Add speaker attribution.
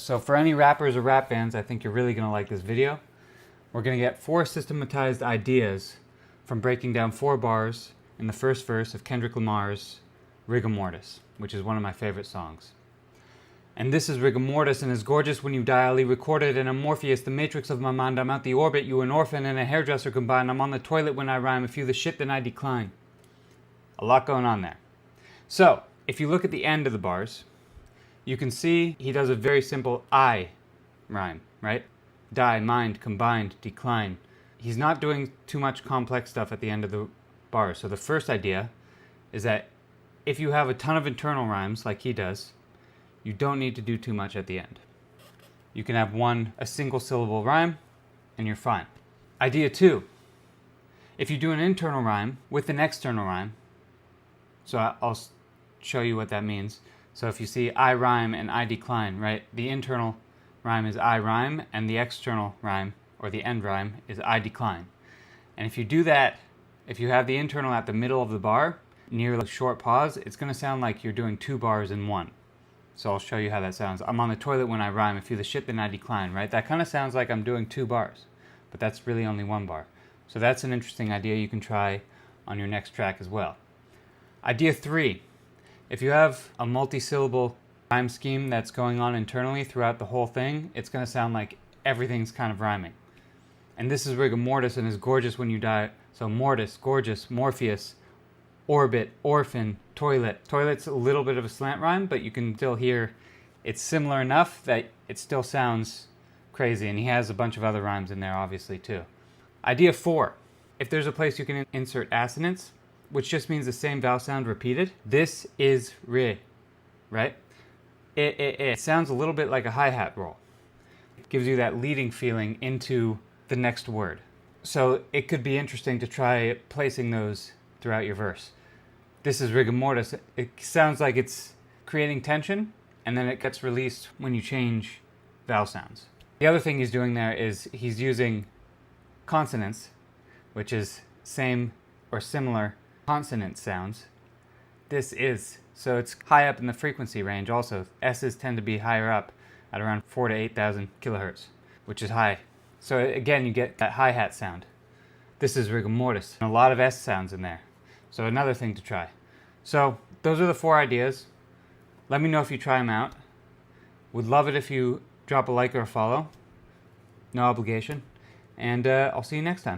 Speaker 1: So for any rappers or rap fans, I think you're really going to like this video. We're going to get 4 systematized ideas from breaking down 4 bars in the first verse of Kendrick Lamar's Rigamortis, which is one of my favorite songs. And this is Rigamortis and is gorgeous when you die. Ali recorded in a Morpheus, the matrix of my mind. I'm out the orbit, you an orphan and a hairdresser combined. I'm on the toilet when I rhyme. If you the shit, then I decline. A lot going on there. So, if you look at the end of the bars, you can see he does a very simple I rhyme, right? Die, mind, combined, decline. He's not doing too much complex stuff at the end of the bars. So the first idea is that if you have a ton of internal rhymes like he does, you don't need to do too much at the end. You can have a single syllable rhyme, and you're fine. Idea 2. If you do an internal rhyme with an external rhyme, so I'll show you what that means. So if you see I rhyme and I decline, right? The internal rhyme is I rhyme, and the external rhyme, or the end rhyme, is I decline. And if you do that, if you have the internal at the middle of the bar, near a short pause, it's going to sound like you're doing 2 bars in one. So I'll show you how that sounds. I'm on the toilet when I rhyme. If you the shit, then I decline, right? That kind of sounds like I'm doing 2 bars, but that's really only 1 bar. So that's an interesting idea you can try on your next track as well. Idea 3. If you have a multi-syllable rhyme scheme that's going on internally throughout the whole thing, it's going to sound like everything's kind of rhyming. And this is Rigamortis and is gorgeous when you die. So mortis, gorgeous, Morpheus, orbit, orphan, toilet. Toilet's a little bit of a slant rhyme, but you can still hear it's similar enough that it still sounds crazy. And he has a bunch of other rhymes in there, obviously, too. Idea 4. If there's a place you can insert assonance, which just means the same vowel sound repeated, this is ri, right? It sounds a little bit like a hi-hat roll. It gives you that leading feeling into the next word. So it could be interesting to try placing those throughout your verse. This is Rigamortis. It sounds like it's creating tension, and then it gets released when you change vowel sounds. The other thing he's doing there is he's using consonants, which is same or similar consonant sounds. This is, so it's high up in the frequency range also. S's tend to be higher up at around 4,000 to 8,000 kilohertz, which is high. So again, you get that hi-hat sound. This is Rigamortis. A lot of S sounds in there. So another thing to try. So those are the 4 ideas. Let me know if you try them out. Would love it if you drop a like or a follow. No obligation. And I'll see you next time.